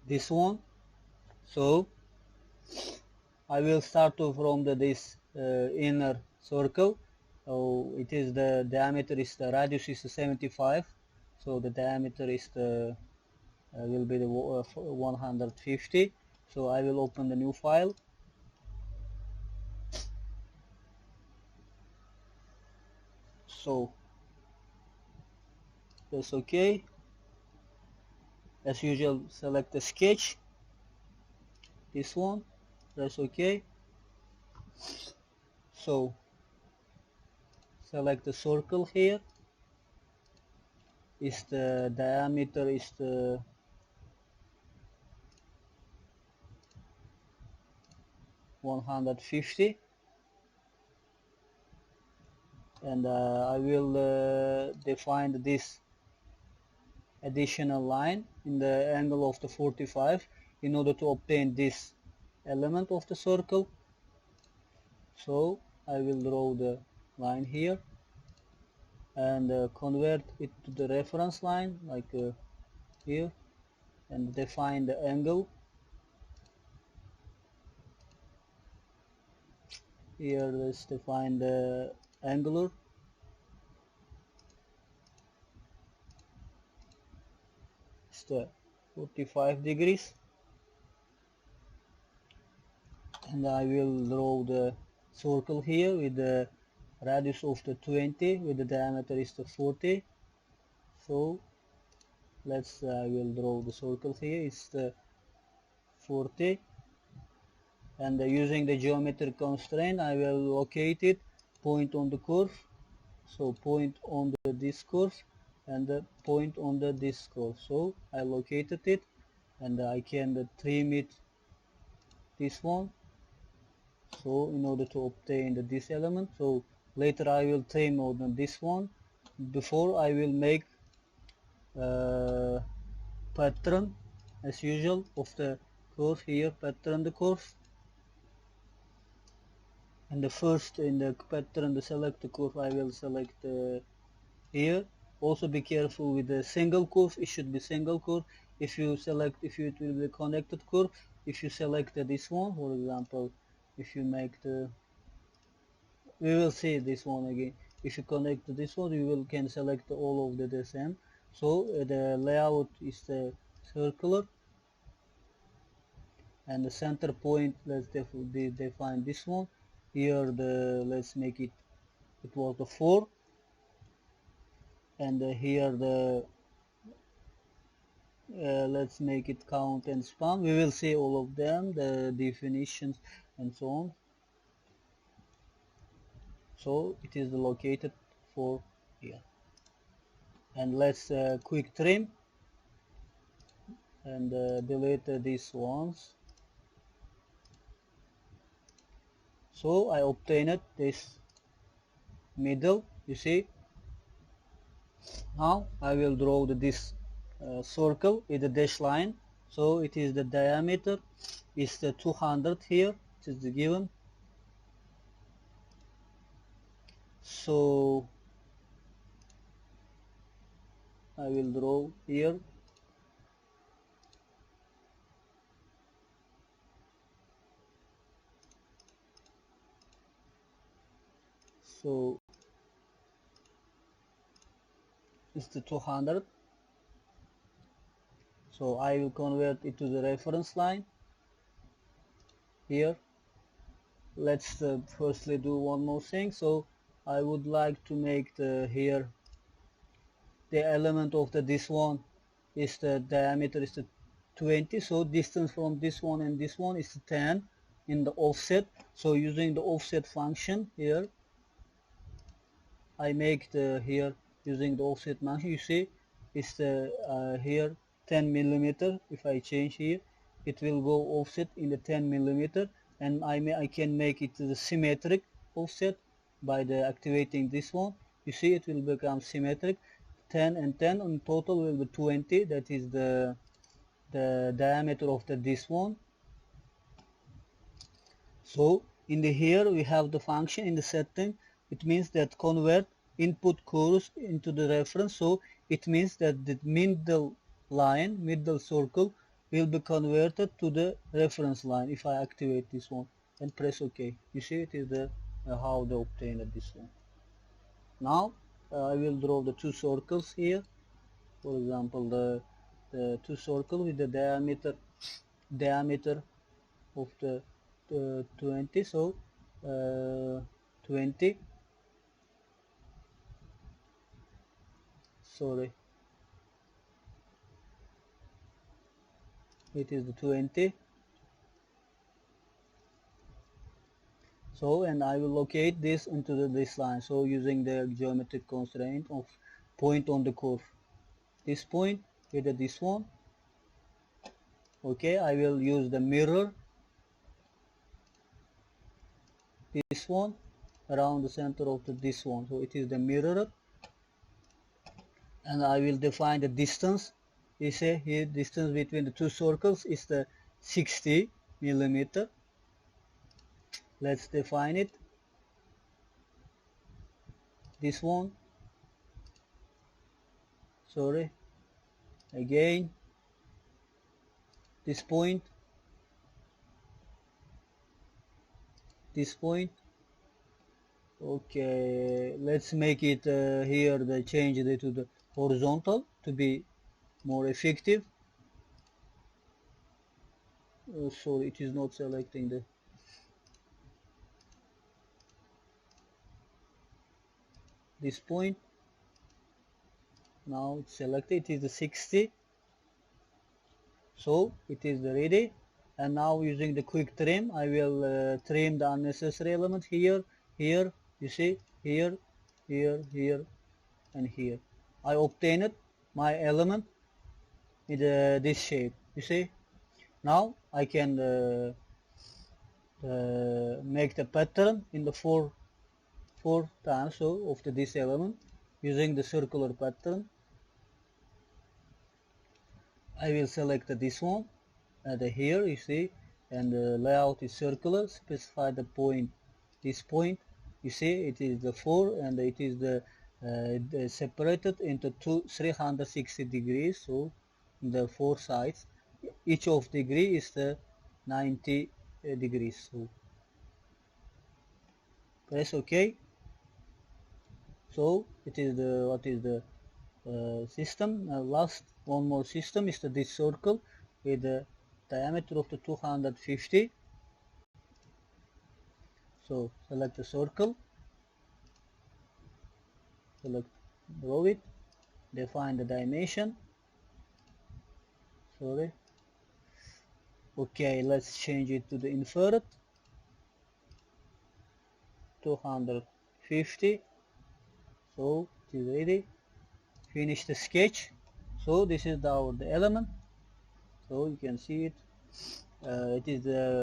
this one. So I will start from this inner circle. So it is the diameter is the radius is 75. So the diameter is the will be the 150. So I will open the new file. So that's okay. As usual, select the sketch. This one. That's okay. So select the circle here. Is the diameter is the 150, and I will define this additional line in the angle of the 45 in order to obtain this element of the circle. So I will draw the line here and convert it to the reference line like here, and define the angle. Here let's define the angular. It's the 45 degrees, and I will draw the circle here with the radius of the 20, with the diameter is the 40. So let's I will draw the circle here. It's the 40, and using the geometric constraint I will locate it, point on the curve. So point on this curve and the point on this curve. So I located it, and I can trim it this one. So in order to obtain this element, so later I will trim on this one. Before I will make pattern as usual of the curve here, pattern the curve, and the first in the pattern the select the curve I will select here. Also be careful with the single curve, it should be single curve. If you select, if it will be connected curve, if you select this one, for example, if you make the, we will see this one again. If you connect this one, you will can select all of the same. So the layout is the circular, and the center point, let's define this one. Here the, let's make it, it was the 4, and here the let's make it count and span. We will see all of them, the definitions and so on. So it is located for here, and let's quick trim and delete these ones. So I obtained this middle, you see. Now I will draw this circle with the dash line. So it is the diameter is the 200 here, it is the given. So I will draw here. So it's the 200. So I will convert it to the reference line here. Let's firstly do one more thing. So I would like to make the here the element of this one is the diameter is the 20. So distance from this one and this one is 10 in the offset. So using the offset function here, I make the here using the offset function. You see, it's the here 10 millimeter. If I change here, it will go offset in the 10 millimeter, and I can make it the symmetric offset by the activating this one. You see, it will become symmetric. 10 and 10 in total will be 20. That is the diameter of this one. So in the here we have the function in the setting. It means that convert input curves into the reference. So it means that the middle line, middle circle will be converted to the reference line if I activate this one and press OK. You see, it is the how they obtained this one. Now I will draw the two circles here. For example, the two circles with the diameter of the 20. So 20. Sorry, it is the 20. So, and I will locate this into this line. So using the geometric constraint of point on the curve, this point with this one. Okay, I will use the mirror, this one, around the center of this one. So it is the mirror, and I will define the distance. You see here, distance between the two circles is the 60 millimeter. Let's define it. This one, sorry, again, this point, this point. Okay, let's make it here, the change it to the horizontal to be more effective. Sorry, it is not selecting the this point. Now it's selected, it is the 60. So it is ready, and now using the quick trim I will trim the unnecessary element here, here, you see, here, here and here. I obtained my element with this shape, you see. Now I can make the pattern in the four times so of this element using the circular pattern. I will select this one here, you see, and the layout is circular. Specify the point, this point, you see, it is the 4, and it is the separated into 360 degrees. So the 4 sides, each of degree is the 90 degrees. So press OK. So it is the what is the system. Last one more system is this circle with the diameter of the 250. So select the circle, select, draw it, define the dimension. Sorry. Okay, let's change it to the inverted 250. So it is ready. Finish the sketch. So this is the element. So you can see it. It is the